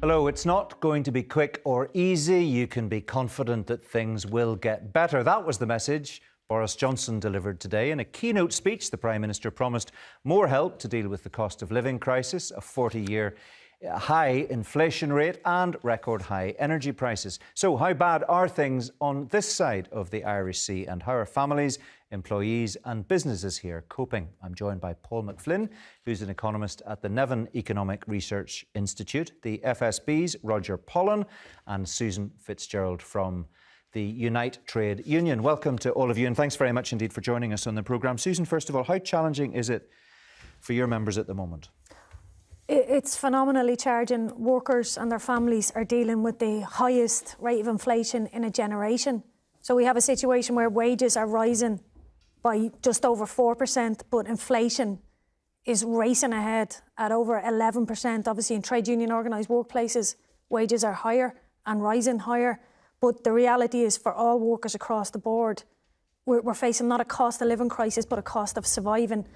Hello, it's not going to be quick or easy. You can be confident that things will get better. That was the message Boris Johnson delivered today. In a keynote speech, the Prime Minister promised more help to deal with the cost of living crisis, a 40-year high inflation rate and record high energy prices. So how bad are things on this side of the Irish Sea, and how are families, employees and businesses here coping? I'm joined by Paul MacFlynn, who's an economist at the Nevin Economic Research Institute, the FSB's Roger Pollen and Susan Fitzgerald from the Unite Trade Union. Welcome to all of you, and thanks very much indeed for joining us on the programme. Susan, first of all, how challenging is it for your members at the moment? It's phenomenally challenging. Workers and their families are dealing with the highest rate of inflation in a generation. So we have a situation where wages are rising by just over 4%, but inflation is racing ahead at over 11%. Obviously, in trade union organised workplaces, wages are higher and rising higher. But the reality is, for all workers across the board, we're facing not a cost of living crisis, but a cost of surviving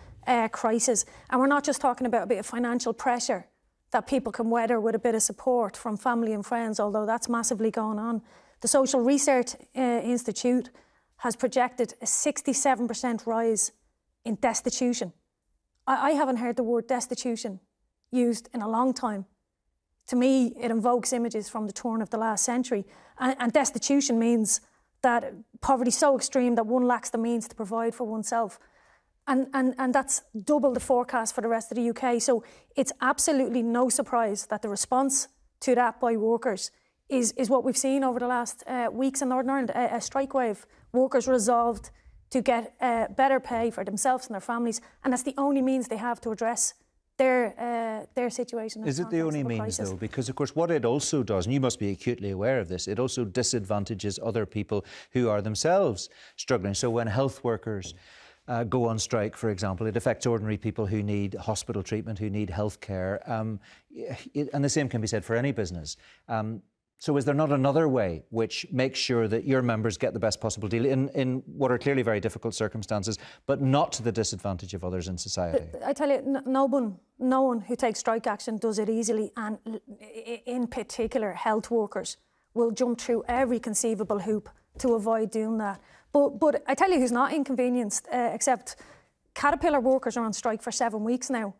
crisis. And we're not just talking about a bit of financial pressure that people can weather with a bit of support from family and friends, although that's massively going on. The Social Research Institute has projected a 67% rise in destitution. I haven't heard the word destitution used in a long time. To me, it invokes images from the turn of the last century. And destitution means that poverty is so extreme that one lacks the means to provide for oneself. And that's double the forecast for the rest of the UK. So it's absolutely no surprise that the response to that by workers is what we've seen over the last weeks in Northern Ireland, a strike wave. Workers resolved to get better pay for themselves and their families, and that's the only means they have to address their situation. Is it the only means, though? Because, of course, what it also does, and you must be acutely aware of this, it also disadvantages other people who are themselves struggling. So when health workers go on strike, for example, it affects ordinary people who need hospital treatment, who need health care. And the same can be said for any business. So is there not another way which makes sure that your members get the best possible deal in what are clearly very difficult circumstances, but not to the disadvantage of others in society? I tell you, no one who takes strike action does it easily, and in particular health workers will jump through every conceivable hoop to avoid doing that. But I tell you who's not inconvenienced, except Caterpillar workers are on strike for 7 weeks now.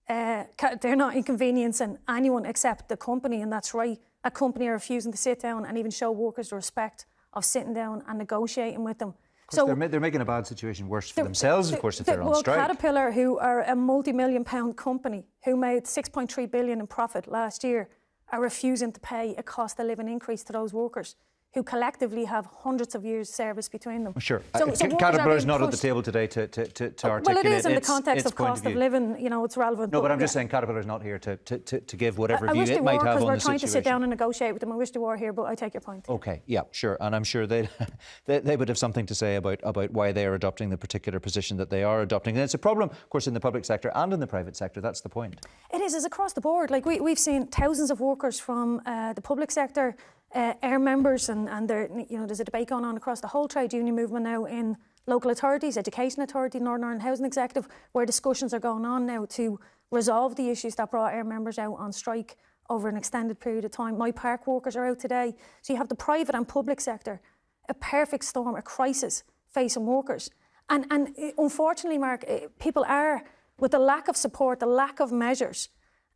They're not inconveniencing anyone except the company, and that's right. A company are refusing to sit down and even show workers the respect of sitting down and negotiating with them. So they're making a bad situation worse for themselves, of course, if they're on strike. Caterpillar, who are a multi-million-pound company who made $6.3 billion in profit last year, are refusing to pay a cost of living increase to those workers, who collectively have hundreds of years' service between them. Sure. So Caterpillar is not at the table today to articulate. Well, it is in the context of cost of living, you know, it's relevant. No, but I'm just saying Caterpillar is not here to give whatever view it might have on the situation. I wish they were, because we're trying to sit down and negotiate with them. I wish they were here, but I take your point. OK, yeah, sure. And I'm sure they would have something to say about why they are adopting the particular position that they are adopting. And it's a problem, of course, in the public sector and in the private sector. That's the point. It is. It's across the board. Like we've seen thousands of workers from the public sector, our members, and there's a debate going on across the whole trade union movement now in local authorities, Education Authority, Northern Ireland Housing Executive, where discussions are going on now to resolve the issues that brought our members out on strike over an extended period of time. My park workers are out today. So you have the private and public sector, a perfect storm, a crisis facing workers. And unfortunately, Mark, people are, with the lack of support, the lack of measures,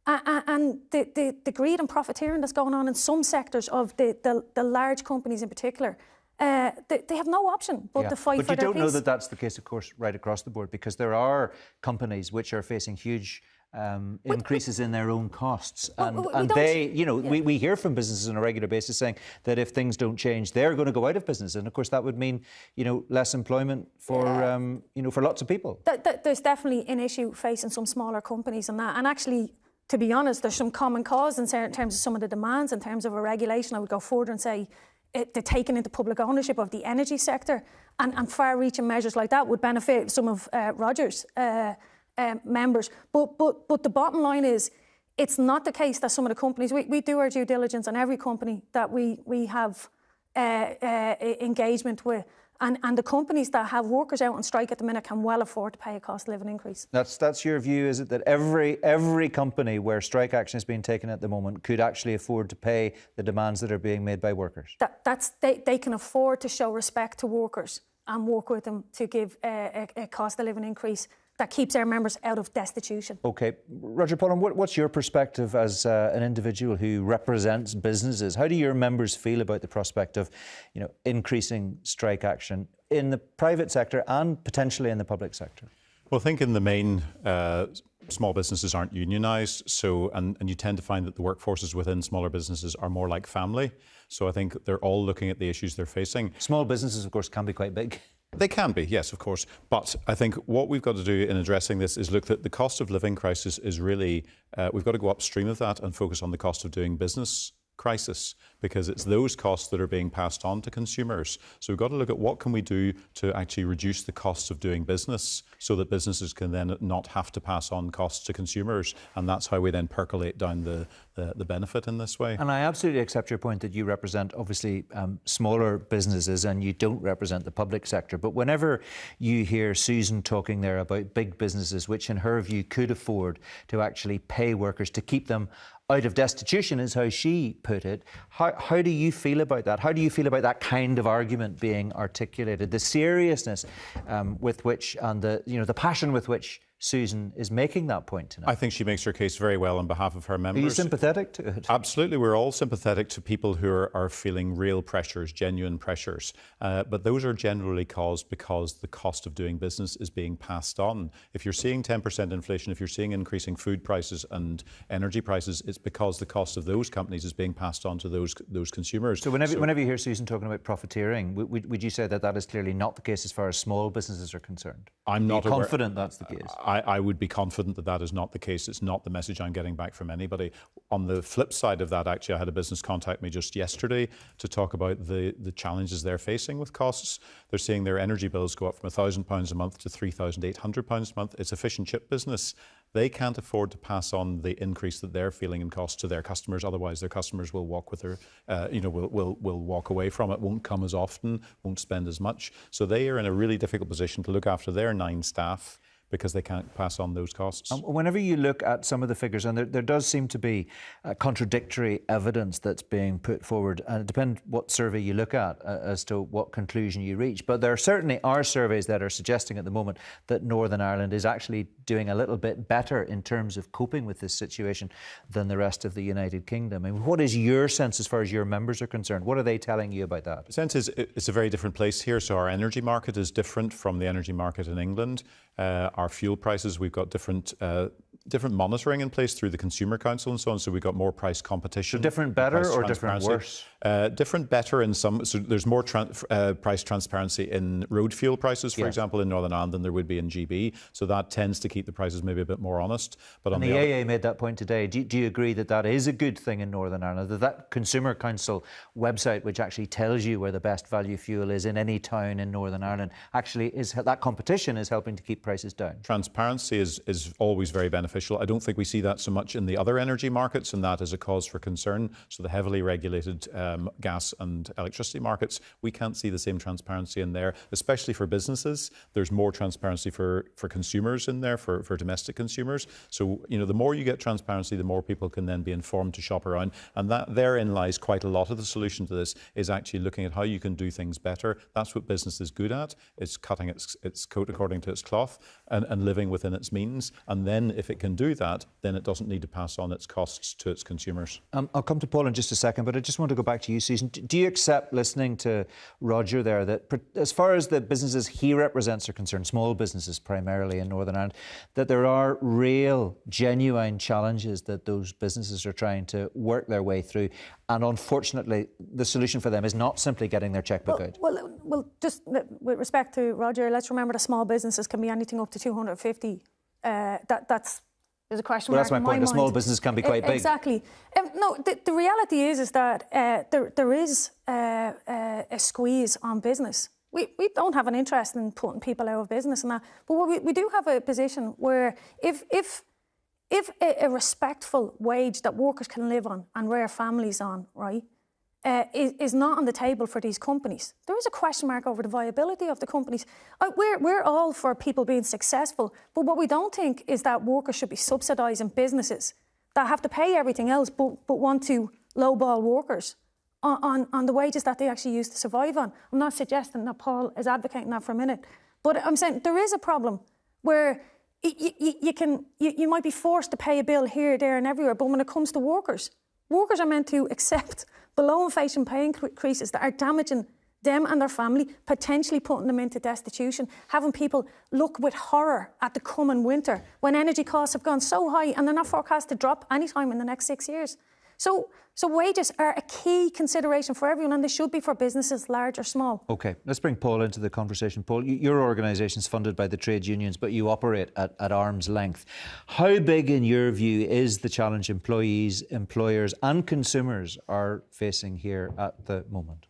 and the greed and profiteering that's going on in some sectors of the large companies in particular, they have no option but to fight for their peace. But you don't know that that's the case, of course, right across the board, because there are companies which are facing huge increases in their own costs. We hear from businesses on a regular basis saying that if things don't change, they're going to go out of business. And of course, that would mean, less employment for, for lots of people. There's definitely an issue facing some smaller companies and that. And actually, to be honest, there's some common cause in terms of some of the demands. In terms of a regulation, I would go further and say the taking into public ownership of the energy sector and far-reaching measures like that would benefit some of Roger's members. But the bottom line is, it's not the case that some of the companies, we do our due diligence on every company that we have engagement with, And the companies that have workers out on strike at the minute can well afford to pay a cost of living increase. That's your view, is it, that every company where strike action is being taken at the moment could actually afford to pay the demands that are being made by workers? They can afford to show respect to workers and work with them to give a cost of living increase that keeps their members out of destitution. OK. Roger Pollen, what's your perspective as an individual who represents businesses? How do your members feel about the prospect of, increasing strike action in the private sector and potentially in the public sector? Well, I think in the main, small businesses aren't unionised, and you tend to find that the workforces within smaller businesses are more like family. So I think they're all looking at the issues they're facing. Small businesses, of course, can be quite big. They can be, yes, of course. But I think what we've got to do in addressing this is look at the cost of living crisis is really, we've got to go upstream of that and focus on the cost of doing business crisis, because it's those costs that are being passed on to consumers. So we've got to look at what can we do to actually reduce the costs of doing business so that businesses can then not have to pass on costs to consumers. And that's how we then percolate down the benefit in this way. And I absolutely accept your point that you represent, obviously, smaller businesses and you don't represent the public sector. But whenever you hear Susan talking there about big businesses, which in her view could afford to actually pay workers to keep them out of destitution, is how she put it. How do you feel about that? How do you feel about that kind of argument being articulated? The seriousness with which and the passion with which Susan is making that point tonight. I think she makes her case very well on behalf of her members. Are you sympathetic to it? Absolutely. We're all sympathetic to people who are feeling real pressures, genuine pressures. But those are generally caused because the cost of doing business is being passed on. If you're seeing 10% inflation, if you're seeing increasing food prices and energy prices, it's because the cost of those companies is being passed on to those consumers. So whenever you hear Susan talking about profiteering, would you say that is clearly not the case as far as small businesses are concerned? I'm not confident that's the case. I would be confident that is not the case. It's not the message I'm getting back from anybody. On the flip side of that, actually, I had a business contact me just yesterday to talk about the challenges they're facing with costs. They're seeing their energy bills go up from £1,000 a month to £3,800 a month. It's a fish and chip business. They can't afford to pass on the increase that they're feeling in costs to their customers. Otherwise, their customers will walk with their, will walk away from it, won't come as often, won't spend as much. So they are in a really difficult position to look after their 9 staff because they can't pass on those costs. Whenever you look at some of the figures, and there does seem to be contradictory evidence that's being put forward, and it depends what survey you look at as to what conclusion you reach, but there certainly are surveys that are suggesting at the moment that Northern Ireland is actually doing a little bit better in terms of coping with this situation than the rest of the United Kingdom. I mean, what is your sense as far as your members are concerned? What are they telling you about that? The sense is it's a very different place here, so our energy market is different from the energy market in England. Our fuel prices, we've got different monitoring in place through the Consumer Council and so on, so we've got more price competition. So different better or different worse? Different better in some, so there's more price transparency in road fuel prices, for example, in Northern Ireland than there would be in GB, so that tends to keep the prices maybe a bit more honest. But and the AA made that point today. Do you agree that is a good thing in Northern Ireland, that Consumer Council website, which actually tells you where the best value fuel is in any town in Northern Ireland, actually is that competition is helping to keep prices down? Transparency is always very beneficial. I don't think we see that so much in the other energy markets, and that is a cause for concern. So the heavily regulated gas and electricity markets, we can't see the same transparency in there, especially for businesses. There's more transparency for consumers in there, for domestic consumers. So, the more you get transparency, the more people can then be informed to shop around. And that therein lies quite a lot of the solution to this, is actually looking at how you can do things better. That's what business is good at. It's cutting its coat according to its cloth and living within its means. And then if it can do that, then it doesn't need to pass on its costs to its consumers. I'll come to Paul in just a second, but I just want to go back to you, Susan. Do you accept, listening to Roger there, that as far as the businesses he represents are concerned, small businesses primarily in Northern Ireland, that there are real, genuine challenges that those businesses are trying to work their way through, and unfortunately the solution for them is not simply getting their chequebook out? Well, just with respect to Roger, let's remember that small businesses can be anything up to 250. There's a question mark in my mind. That's my point. A small business can be quite big. Exactly. No, the reality is that there is a squeeze on business. We don't have an interest in putting people out of business and that, but we do have a position where if a respectful wage that workers can live on and rear families on, right, is not on the table for these companies. There is a question mark over the viability of the companies. We're all for people being successful, but what we don't think is that workers should be subsidising businesses that have to pay everything else but want to lowball workers on the wages that they actually use to survive on. I'm not suggesting that Paul is advocating that for a minute, but I'm saying there is a problem where you might be forced to pay a bill here, there and everywhere, but when it comes to workers are meant to accept below inflation pay increases that are damaging them and their family, potentially putting them into destitution, having people look with horror at the coming winter when energy costs have gone so high and they're not forecast to drop anytime in the next 6 years. So wages are a key consideration for everyone, and they should be for businesses, large or small. OK, let's bring Paul into the conversation. Paul, your organisation is funded by the trade unions, but you operate at arm's length. How big, in your view, is the challenge employees, employers and consumers are facing here at the moment?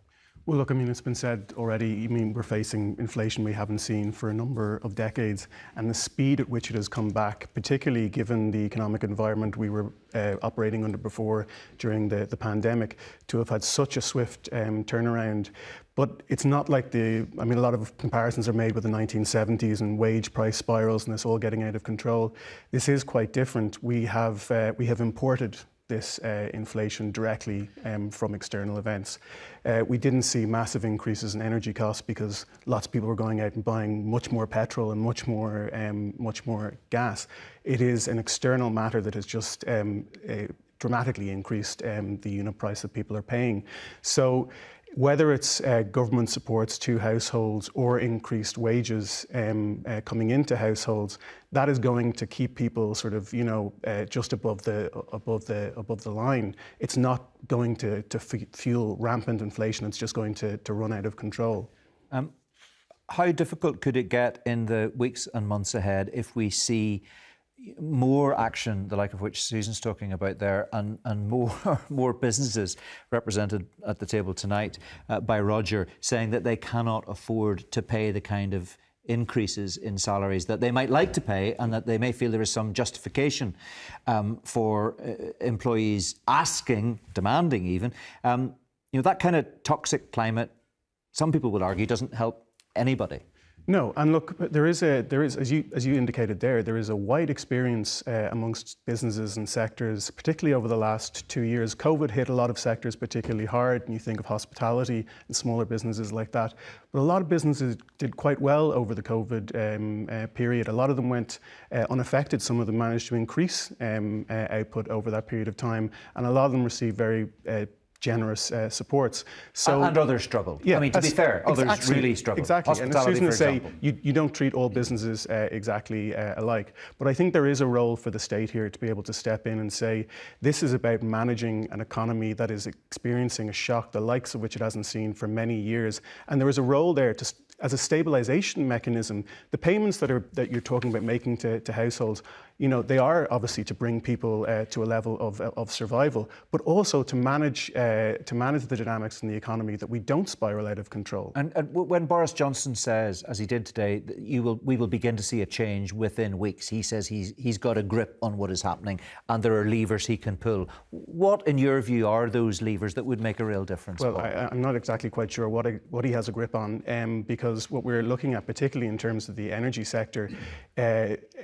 Well, look, I mean, it's been said already, I mean, we're facing inflation we haven't seen for a number of decades, and the speed at which it has come back, particularly given the economic environment we were operating under before during the pandemic, to have had such a swift turnaround. But it's not like a lot of comparisons are made with the 1970s and wage price spirals and this all getting out of control. This is quite different. We have imported this inflation directly from external events. We didn't see massive increases in energy costs because lots of people were going out and buying much more petrol and much more gas. It is an external matter that has just dramatically increased the unit price that people are paying. So whether it's government supports to households or increased wages coming into households, that is going to keep people sort of, just above the line. It's not going to fuel rampant inflation. It's just going to run out of control. How difficult could it get in the weeks and months ahead if we see more action, the like of which Susan's talking about there, and more businesses represented at the table tonight by Roger, saying that they cannot afford to pay the kind of increases in salaries that they might like to pay, and that they may feel there is some justification for employees asking, demanding even. That kind of toxic climate, some people would argue, doesn't help anybody. No, and look, there is, as you indicated there is a wide experience amongst businesses and sectors, particularly over the last 2 years. COVID hit a lot of sectors particularly hard, and you think of hospitality and smaller businesses like that. But a lot of businesses did quite well over the COVID period. A lot of them went unaffected. Some of them managed to increase output over that period of time, and a lot of them received very generous supports. So, and others struggled. Yeah, I mean, to be fair, others really struggled. Exactly. And as Susan would say, you don't treat all businesses exactly alike. But I think there is a role for the state here to be able to step in and say, this is about managing an economy that is experiencing a shock, the likes of which it hasn't seen for many years. And there is a role there to, as a stabilisation mechanism. The payments that you're talking about making to households, they are obviously to bring people to a level of survival, but also to manage the dynamics in the economy, that we don't spiral out of control. And when Boris Johnson says, as he did today, that we will begin to see a change within weeks, he says he's got a grip on what is happening and there are levers he can pull. What, in your view, are those levers that would make a real difference? Well, I'm not exactly quite sure what he has a grip on, because what we're looking at, particularly in terms of the energy sector,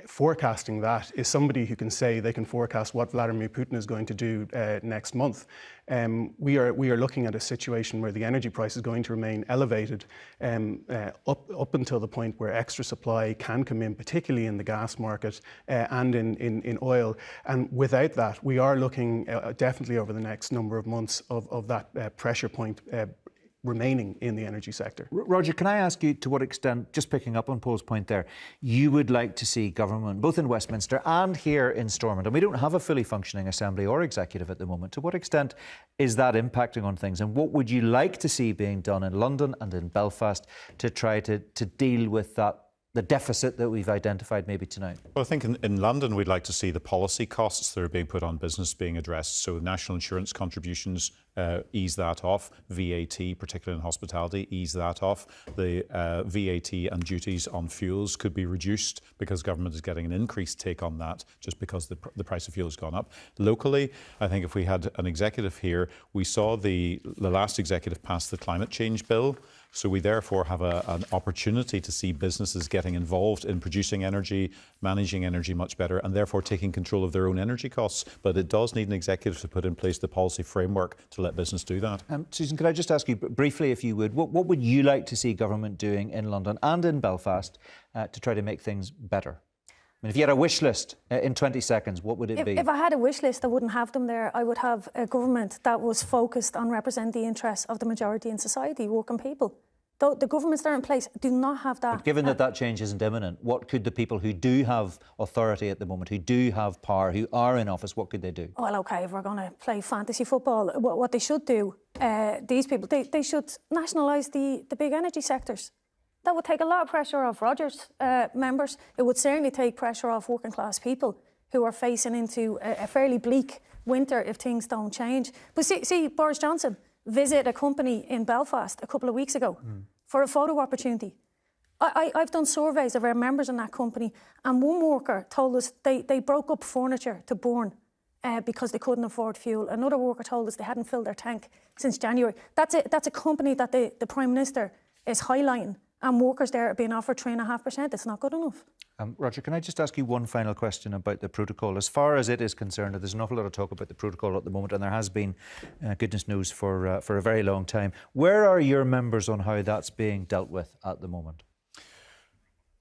forecasting that is somebody who can say they can forecast what Vladimir Putin is going to do next month. We are looking at a situation where the energy price is going to remain elevated up until the point where extra supply can come in, particularly in the gas market and in oil. And without that, we are looking definitely over the next number of months of that pressure point remaining in the energy sector. Roger, can I ask you to what extent, just picking up on Paul's point there, you would like to see government, both in Westminster and here in Stormont, and we don't have a fully functioning Assembly or Executive at the moment, to what extent is that impacting on things, and what would you like to see being done in London and in Belfast to try to deal with that the deficit that we've identified maybe tonight? Well, I think in London, we'd like to see the policy costs that are being put on business being addressed. So national insurance contributions, ease that off. VAT, particularly in hospitality, ease that off. The VAT and duties on fuels could be reduced because government is getting an increased take on that just because the price of fuel has gone up. Locally, I think if we had an executive here, we saw the last executive pass the climate change bill. So we therefore have an opportunity to see businesses getting involved in producing energy, managing energy much better, and therefore taking control of their own energy costs. But it does need an executive to put in place the policy framework to let business do that. Susan, could I just ask you briefly, if you would, what would you like to see government doing in London and in Belfast to try to make things better? I mean, if you had a wish list in 20 seconds, what would it be? If I had a wish list, I wouldn't have them there. I would have a government that was focused on representing the interests of the majority in society, working people. Though the governments that are in place do not have that. But given that change isn't imminent, what could the people who do have authority at the moment, who do have power, who are in office, what could they do? Well, OK, if we're going to play fantasy football, what they should do, these people, they should nationalise the big energy sectors. That would take a lot of pressure off Roger's members. It would certainly take pressure off working class people who are facing into a fairly bleak winter if things don't change. But see, Boris Johnson visited a company in Belfast a couple of weeks ago for a photo opportunity. I've done surveys of our members in that company, and one worker told us they broke up furniture to burn because they couldn't afford fuel. Another worker told us they hadn't filled their tank since January. That's a company that the Prime Minister is highlighting, and workers there are being offered 3.5%. It's not good enough. Roger, can I just ask you one final question about the protocol? As far as it is concerned, there's an awful lot of talk about the protocol at the moment, and there has been, goodness knows, for a very long time. Where are your members on how that's being dealt with at the moment?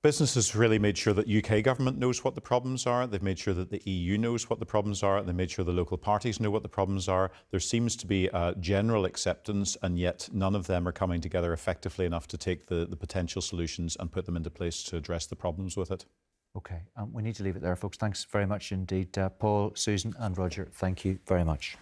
Businesses really made sure that UK government knows what the problems are. They've made sure that the EU knows what the problems are. They've made sure the local parties know what the problems are. There seems to be a general acceptance, and yet none of them are coming together effectively enough to take the potential solutions and put them into place to address the problems with it. OK, we need to leave it there, folks. Thanks very much indeed. Paul, Susan and Roger, thank you very much.